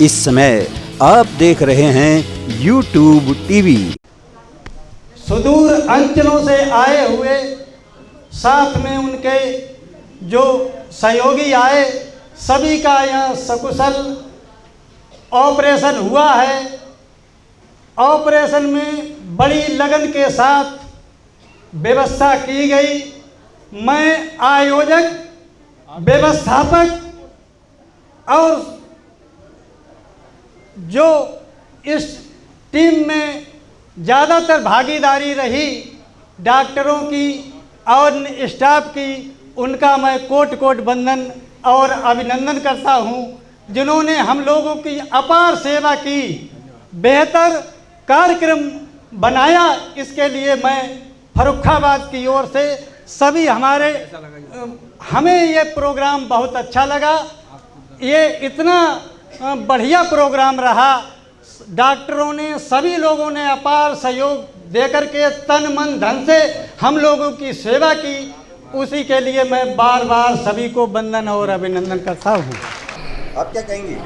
इस समय आप देख रहे हैं YouTube टीवी। सुदूर अंचलों से आए हुए साथ में उनके जो सहयोगी आए, सभी का यहाँ सकुशल ऑपरेशन हुआ है। ऑपरेशन में बड़ी लगन के साथ व्यवस्था की गई। मैं आयोजक, व्यवस्थापक और जो इस टीम में ज़्यादातर भागीदारी रही डॉक्टरों की और स्टाफ की, उनका मैं कोटि कोटि वंदन और अभिनंदन करता हूं, जिन्होंने हम लोगों की अपार सेवा की, बेहतर कार्यक्रम बनाया। इसके लिए मैं फर्रुखाबाद की ओर से सभी हमें ये प्रोग्राम बहुत अच्छा लगा। ये इतना बढ़िया प्रोग्राम रहा। डॉक्टरों ने, सभी लोगों ने अपार सहयोग देकर के तन मन धन से हम लोगों की सेवा की। उसी के लिए मैं बार बार सभी को वंदन और अभिनंदन करता हूँ। आप क्या कहेंगे?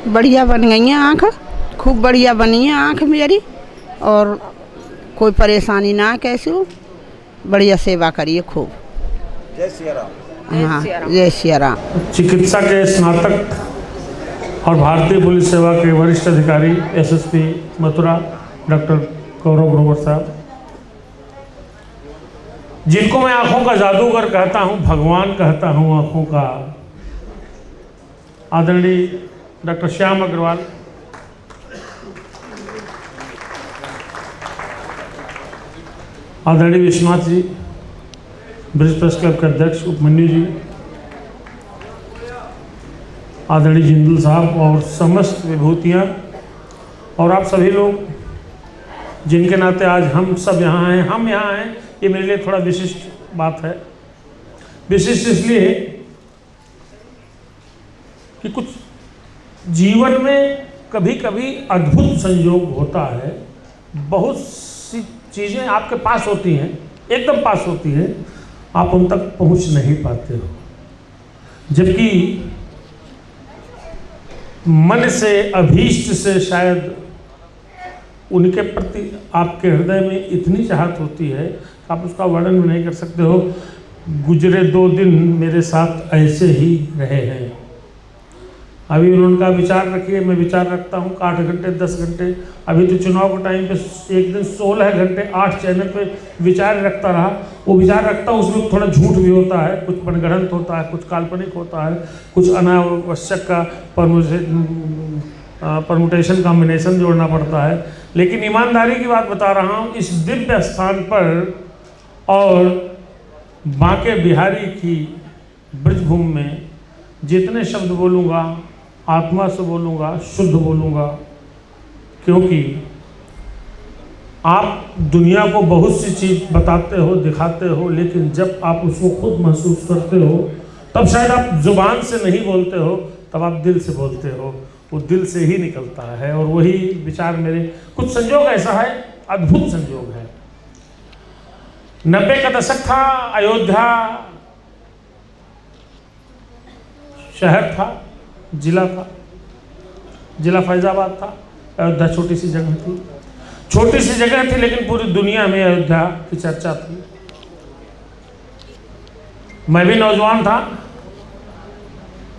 बढ़िया बन गई है आँख, खूब बढ़िया बनी है आँख मेरी, और कोई परेशानी ना कैसे हो, बढ़िया सेवा करिए खूब। जय सिया राम। हाँ, जय सिया राम। चिकित्सा के स्नातक और भारतीय पुलिस सेवा के वरिष्ठ अधिकारी एसएसपी मथुरा डॉक्टर गौरव ग्रोवर साहब, जिनको मैं आंखों का जादूगर कहता हूं, भगवान कहता हूं आंखों का, आदरणीय डॉक्टर श्याम अग्रवाल, आदरणीय Vishwanath ji, bridge press club के अध्यक्ष उपमन्यु जी, आदरणीय जिंदल साहब और समस्त विभूतियाँ, और आप सभी लोग जिनके नाते आज हम सब यहाँ हैं, हम यहाँ हैं, ये मेरे लिए थोड़ा विशिष्ट बात है। विशिष्ट इसलिए कि कुछ जीवन में कभी कभी अद्भुत संयोग होता है। बहुत सी चीज़ें आपके पास होती हैं, एकदम पास होती हैं, आप उन तक पहुँच नहीं पाते हो, जबकि मन से, अभीष्ट से शायद उनके प्रति आपके हृदय में इतनी चाहत होती है कि आप उसका वर्णन भी नहीं कर सकते हो। गुजरे 2 दिन मेरे साथ ऐसे ही रहे हैं। अभी उनका विचार रखिए, मैं विचार रखता हूँ 8 घंटे 10 घंटे। अभी तो चुनाव के टाइम पे एक दिन 16 घंटे 8 चैनल पे विचार रखता रहा। वो विचार रखता हूँ, उसमें थोड़ा झूठ भी होता है, कुछ मनगढ़ंत होता है, कुछ काल्पनिक होता है, कुछ अनावश्यक का परमुटेशन कॉम्बिनेशन जोड़ना पड़ता है। लेकिन ईमानदारी की बात बता रहा हूँ, इस दिव्य स्थान पर और बांके बिहारी की ब्रजभूमि में जितने शब्द बोलूँगा आत्मा से बोलूँगा, शुद्ध बोलूँगा, क्योंकि आप दुनिया को बहुत सी चीज़ बताते हो, दिखाते हो, लेकिन जब आप उसको खुद महसूस करते हो तब शायद आप जुबान से नहीं बोलते हो, तब आप दिल से बोलते हो। वो दिल से ही निकलता है, और वही विचार मेरे, कुछ संयोग ऐसा है, अद्भुत संयोग है। 90 का दशक था, अयोध्या शहर था, जिला था, जिला फैजाबाद था। अयोध्या छोटी सी जगह थी, छोटी सी जगह थी, लेकिन पूरी दुनिया में अयोध्या की चर्चा थी। मैं भी नौजवान था,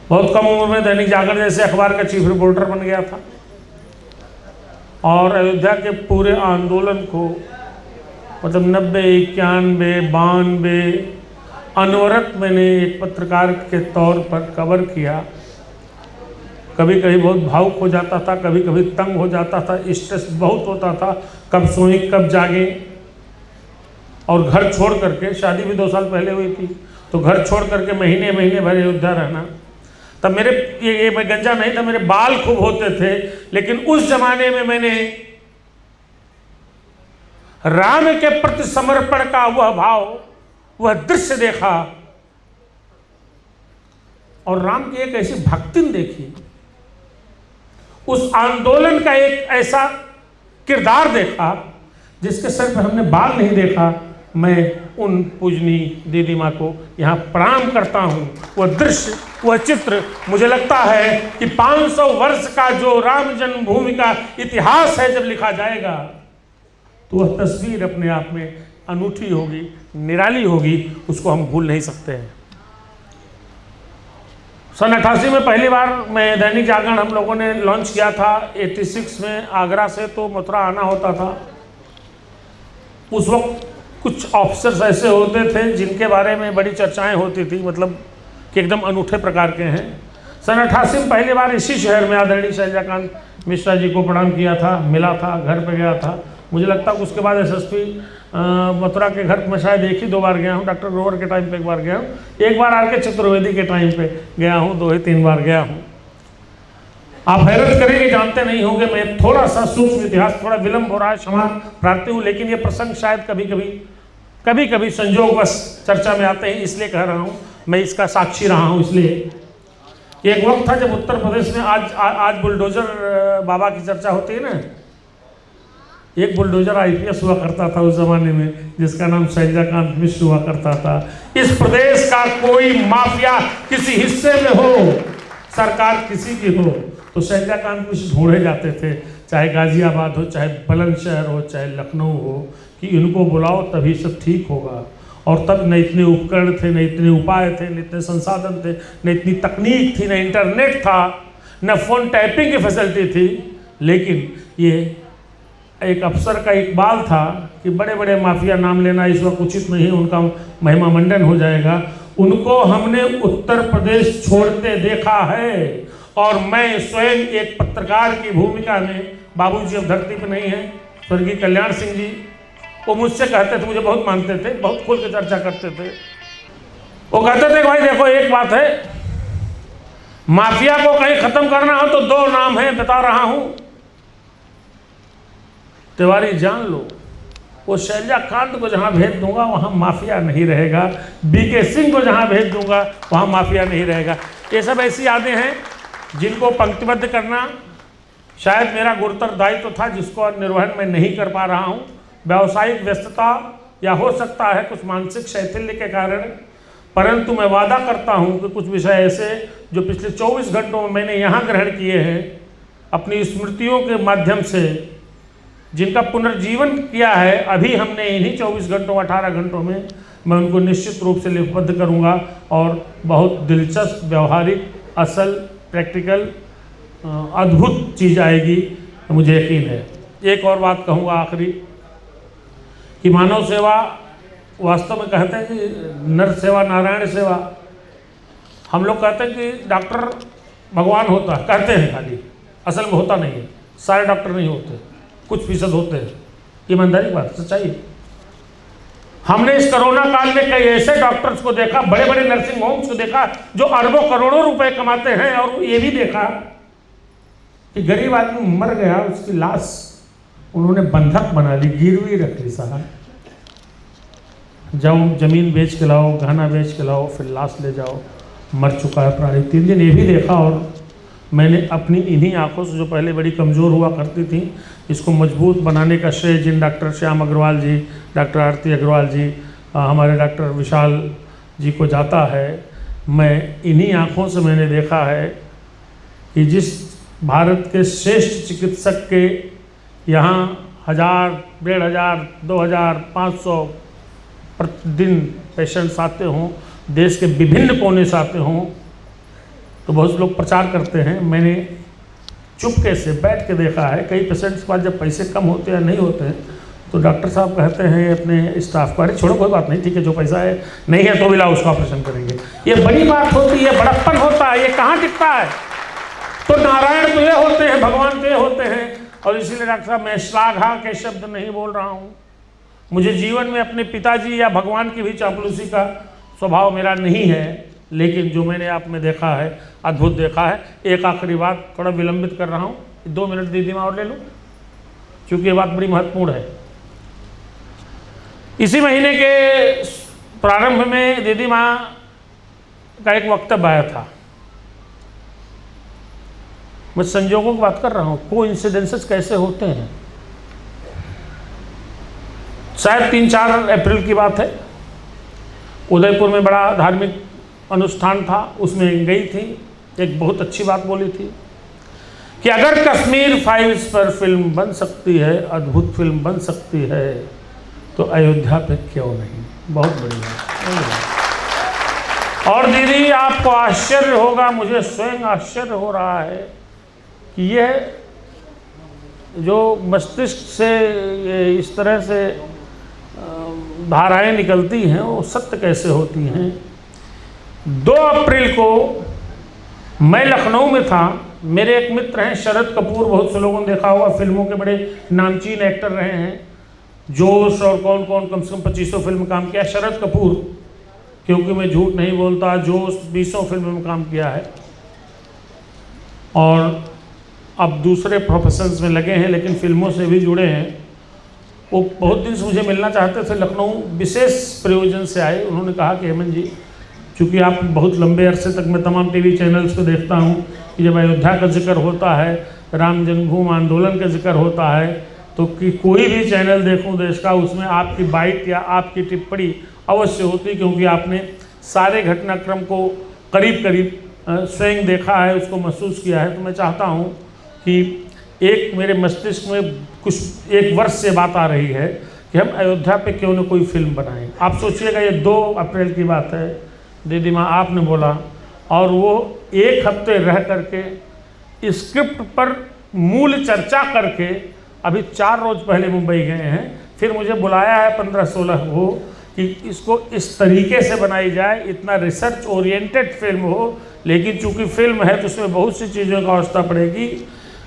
बहुत कम उम्र में दैनिक जागरण जैसे अखबार का चीफ रिपोर्टर बन गया था, और अयोध्या के पूरे आंदोलन को, मतलब 90, 91, 92 अनवरत मैंने एक पत्रकार के तौर पर कवर किया। कभी कभी बहुत भावुक हो जाता था, कभी कभी तंग हो जाता था, स्ट्रेस बहुत होता था, कब सोएं कब जागें। और घर छोड़ करके, शादी भी 2 साल पहले हुई थी, तो घर छोड़ करके महीने महीने भर अयोध्या रहना। तब मेरे ये मैं गंजा नहीं था, मेरे बाल खूब होते थे, लेकिन उस जमाने में मैंने राम के प्रति समर्पण का वह भाव, वह दृश्य देखा, और राम की एक ऐसी भक्ति देखी, उस आंदोलन का एक ऐसा किरदार देखा जिसके सर पर हमने बाल नहीं देखा, मैं उन पूजनी दीदी माँ को यहाँ प्रणाम करता हूँ। वह दृश्य, वह चित्र, मुझे लगता है कि 500 वर्ष का जो राम जन्मभूमि का इतिहास है जब लिखा जाएगा तो वह तस्वीर अपने आप में अनूठी होगी, निराली होगी, उसको हम भूल नहीं सकते हैं। सन 88 में पहली बार मैं दैनिक जागरण हम लोगों ने लॉन्च किया था। 86 में आगरा से तो मथुरा आना होता था। उस वक्त कुछ ऑफिसर्स ऐसे होते थे जिनके बारे में बड़ी चर्चाएं होती थी, मतलब कि एकदम अनूठे प्रकार के हैं। सन 88 में पहली बार इसी शहर में आदरणीय शैलजाकांत मिश्रा जी को प्रणाम किया था, मिला था, घर पे गया था। मुझे लगता है उसके बाद एसएसपी मथुरा के घर में शायद 1 ही 2 बार गया हूँ। डॉक्टर ग्रोवर के टाइम पे 1 बार गया हूँ, 1 बार आर के चतुर्वेदी के टाइम पे गया हूँ, 2 ही 3 बार गया हूँ। आप हैरत करेंगे, जानते नहीं होंगे, मैं थोड़ा सा सूक्ष्म इतिहास, थोड़ा विलंब हो रहा है, क्षमा प्रार्थी हूँ, लेकिन ये प्रसंग शायद कभी कभी संयोगवश चर्चा में आते हैं, इसलिए कह रहा हूँ, मैं इसका साक्षी रहा हूँ। इसलिए एक वक्त था जब उत्तर प्रदेश में आज बुलडोजर बाबा की चर्चा होती है ना, एक बुलडोजर आईपीएस हुआ करता था उस जमाने में, जिसका नाम शैलजाकांत मिश्र हुआ करता था। इस प्रदेश का कोई माफिया किसी हिस्से में हो, सरकार किसी की हो, तो शैलजाकांत मिश्र ढूंढे जाते थे, चाहे गाजियाबाद हो, चाहे बुलंदशहर हो, चाहे लखनऊ हो, कि इनको बुलाओ तभी सब ठीक होगा। और तब न इतने उपकरण थे, न इतने उपाय थे, न इतने संसाधन थे, न इतनी तकनीक थी, न इंटरनेट था, न फोन टैपिंग की फैसिलिटी थी। लेकिन ये एक अफसर का इकबाल था कि बड़े बड़े माफिया नाम लेना इस वक्त उचित नहीं, उनका महिमा मंडन हो जाएगा। उनको हमने उत्तर प्रदेश छोड़ते देखा है, और मैं स्वयं एक पत्रकार की भूमिका में, बाबूजी अब धरती पर नहीं है, स्वर्गीय कल्याण सिंह जी, वो मुझसे कहते थे, मुझे बहुत मानते थे, बहुत खुल के चर्चा करते थे। वो कहते थे भाई देखो एक बात है, माफिया को कहीं खत्म करना हो तो 2 नाम है, बता रहा हूं, तिवारी जान लो, वो शैलजाकांत को जहां भेज दूंगा वहां माफिया नहीं रहेगा, बीके सिंह को जहां भेज दूंगा वहां माफिया नहीं रहेगा। ये सब ऐसी यादें हैं जिनको पंक्तिबद्ध करना शायद मेरा गुरुतर दायित्व था, जिसको निर्वहन मैं नहीं कर पा रहा हूं, व्यावसायिक व्यस्तता या हो सकता है कुछ मानसिक शैथिल्य के कारण। परंतु मैं वादा करता हूं कि कुछ विषय ऐसे जो पिछले 24 घंटों में मैंने यहाँ ग्रहण किए हैं, अपनी स्मृतियों के माध्यम से जिनका पुनर्जीवन किया है अभी हमने इन्हीं 24 घंटों 18 घंटों में, मैं उनको निश्चित रूप से लिपिबद्ध करूँगा, और बहुत दिलचस्प, व्यवहारिक, असल, प्रैक्टिकल, अद्भुत चीज़ आएगी, मुझे यकीन है। एक और बात कहूँगा आखिरी, कि मानव सेवा वास्तव में कहते हैं कि नर सेवा नारायण सेवा। हम लोग कहते हैं कि डॉक्टर भगवान होता है, कहते हैं खाली, असल में होता नहीं है। सारे डॉक्टर नहीं होते, कुछ फीसद होते हैं, ईमानदारी बात, सच्चाई। हमने इस कोरोना काल में कई ऐसे डॉक्टर्स को देखा, बड़े बड़े नर्सिंग होम्स को देखा जो अरबों करोड़ों रुपए कमाते हैं, और ये भी देखा कि गरीब आदमी मर गया, उसकी लाश उन्होंने बंधक बना ली, गिरवी रख ली। साहब जाओ जमीन बेच के लाओ, गहना बेच के लाओ, फिर लाश ले जाओ, मर चुका है प्राणी। 3 दिन ये भी देखा, और मैंने अपनी इन्हीं आंखों से, जो पहले बड़ी कमज़ोर हुआ करती थी, इसको मजबूत बनाने का श्रेय जिन डॉक्टर श्याम अग्रवाल जी, डॉक्टर आरती अग्रवाल जी, हमारे डॉक्टर विशाल जी को जाता है। मैं इन्हीं आंखों से मैंने देखा है कि जिस भारत के श्रेष्ठ चिकित्सक के यहाँ 1000, 1500, 2000, 500 प्रतिदिन पेशेंट्स आते हों, देश के विभिन्न कोने से आते हों, तो बहुत लोग प्रचार करते हैं। मैंने चुपके से बैठ के देखा है, कई पेशेंट्स के पास जब पैसे कम होते हैं, नहीं होते हैं, तो डॉक्टर साहब कहते हैं अपने स्टाफ को, अरे छोड़ो कोई बात नहीं, ठीक है, जो पैसा है नहीं है तो भी लाओ, उसका ऑपरेशन करेंगे। ये बड़ी बात होती है, बड़प्पन होता है, ये कहाँ टिकता है। तो नारायण तो ये होते हैं, भगवान तो ये होते हैं। और इसीलिए डॉक्टर साहब मैं श्लाघा के शब्द नहीं बोल रहा हूँ। मुझे जीवन में अपने पिताजी या भगवान की भी चापलूसी का स्वभाव मेरा नहीं है, लेकिन जो मैंने आप में देखा है, अद्भुत देखा है। एक आखिरी बात, थोड़ा विलंबित कर रहा हूँ, 2 मिनट दीदी माँ और ले लूँ, क्योंकि ये बात बड़ी महत्वपूर्ण है। इसी महीने के प्रारंभ में दीदी माँ का एक वक्तव्य आया था। मैं संजोगों की बात कर रहा हूँ, कोइंसिडेंसेस कैसे होते हैं। शायद 3-4 अप्रैल की बात है, उदयपुर में बड़ा धार्मिक अनुष्ठान था, उसमें गई थी। एक बहुत अच्छी बात बोली थी कि अगर कश्मीर फाइल्स पर फिल्म बन सकती है, अद्भुत फिल्म बन सकती है, तो अयोध्या पे क्यों नहीं। बहुत बढ़िया। और दीदी आपको आश्चर्य होगा, मुझे स्वयं आश्चर्य हो रहा है कि यह जो मस्तिष्क से इस तरह से धाराएं निकलती हैं वो सत्य कैसे होती हैं। 2 अप्रैल को मैं लखनऊ में था। मेरे एक मित्र हैं शरद कपूर, बहुत से लोगों ने देखा होगा, फिल्मों के बड़े नामचीन एक्टर रहे हैं। जोश और कौन कौन कम से कम 2500 फिल्म में काम किया। शरद कपूर, क्योंकि मैं झूठ नहीं बोलता, जोश 20 फिल्म में काम किया है और अब दूसरे प्रोफेशंस में लगे हैं, लेकिन फिल्मों से भी जुड़े हैं। वो बहुत दिन से मुझे मिलना चाहते थे, लखनऊ विशेष प्रयोजन से आए। उन्होंने कहा कि हेमंत जी, चूँकि आप बहुत लंबे अरसे तक मैं तमाम टीवी चैनल्स को देखता हूँ कि जब अयोध्या का जिक्र होता है, राम जन्मभूमि आंदोलन का जिक्र होता है, तो कि कोई भी चैनल देखूँ देश का, उसमें आपकी बाइट या आपकी टिप्पणी अवश्य होती, क्योंकि आपने सारे घटनाक्रम को करीब करीब स्वयं देखा है, उसको महसूस किया है। तो मैं चाहता हूँ कि एक मेरे मस्तिष्क में कुछ 1 वर्ष से बात आ रही है कि हम अयोध्या पे क्यों न कोई फिल्म बनाएं। आप सोचिएगा, ये 2 अप्रैल की बात है, दीदी माँ आपने बोला, और वो 1 हफ्ते रह करके स्क्रिप्ट पर मूल चर्चा करके अभी 4 रोज पहले मुंबई गए हैं। फिर मुझे बुलाया है 15-16 को कि इसको इस तरीके से बनाई जाए, इतना रिसर्च ओरिएंटेड फिल्म हो, लेकिन चूंकि फिल्म है तो उसमें बहुत सी चीज़ों की आवश्यकता पड़ेगी,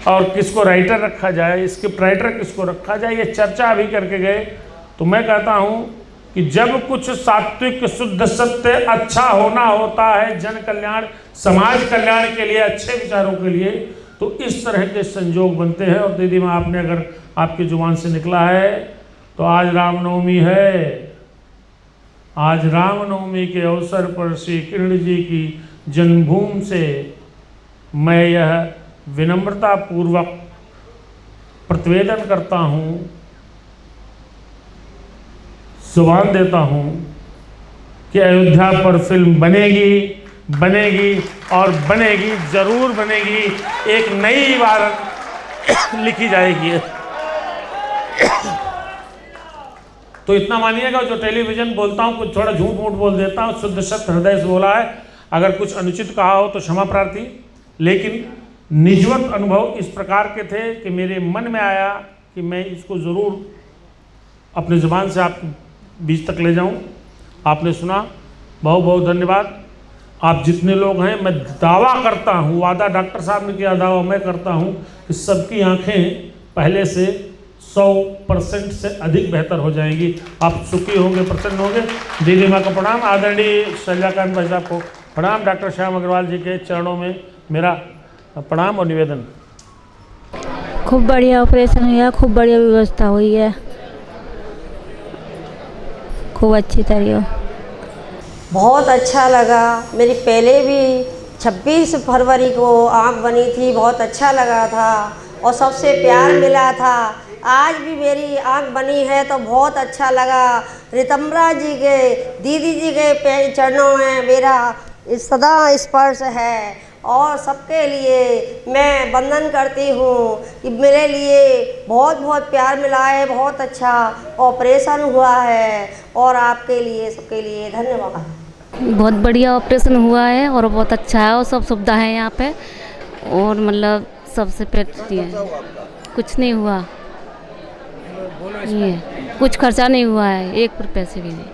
और किसको राइटर रखा जाए, स्क्रिप्ट राइटर किसको रखा जाए, ये चर्चा अभी करके गए। तो मैं कहता हूँ कि जब कुछ सात्विक शुद्ध सत्य अच्छा होना होता है, जन कल्याण समाज कल्याण के लिए, अच्छे विचारों के लिए, तो इस तरह के संजोग बनते हैं। और दीदी माँ, आपने अगर आपकी जुबान से निकला है तो आज रामनवमी है, आज रामनवमी के अवसर पर श्री कृष्ण जी की जन्मभूमि से मैं यह विनम्रता पूर्वक प्रतिवेदन करता हूँ, जुबान देता हूँ कि अयोध्या पर फिल्म बनेगी, बनेगी और बनेगी, जरूर बनेगी। एक नई इबारत लिखी जाएगी। तो इतना मानिएगा, जो टेलीविज़न बोलता हूँ कुछ थोड़ा झूठ मूठ बोल देता हूँ, शुद्ध सत्य हृदय से बोला है। अगर कुछ अनुचित कहा हो तो क्षमा प्रार्थी, लेकिन निजवत अनुभव इस प्रकार के थे कि मेरे मन में आया कि मैं इसको ज़रूर अपनी ज़ुबान से आपके बीच तक ले जाऊं। आपने सुना, बहुत बहुत धन्यवाद। आप जितने लोग हैं, मैं दावा करता हूं, वादा डॉक्टर साहब ने किया, दावा मैं करता हूं कि सबकी आंखें पहले से 100% से अधिक बेहतर हो जाएंगी। आप सुखी होंगे, प्रसन्न होंगे। दीदी माँ का प्रणाम। आदरणीय शैलजाकांत भाई साहब को प्रणाम। डॉक्टर श्याम अग्रवाल जी के चरणों में मेरा प्रणाम और निवेदन। खूब बढ़िया ऑपरेशन हुआ, खूब बढ़िया व्यवस्था हुई है, खूब अच्छी तरह। बहुत अच्छा लगा। मेरी पहले भी 26 फरवरी को आँख बनी थी, बहुत अच्छा लगा था और सबसे प्यार मिला था। आज भी मेरी आँख बनी है तो बहुत अच्छा लगा। रितम्बरा जी के, दीदी जी के चरणों में मेरा सदा स्पर्श है और सबके लिए मैं वंदन करती हूँ कि मेरे लिए बहुत बहुत प्यार मिला है, बहुत अच्छा ऑपरेशन हुआ है और आपके लिए, सबके लिए धन्यवाद। बहुत बढ़िया ऑपरेशन हुआ है और बहुत अच्छा है और सब सुविधा है यहाँ पे, और मतलब सबसे पेट है, कुछ नहीं हुआ, ये कुछ खर्चा नहीं हुआ है, 1 रुपये से भी नहीं।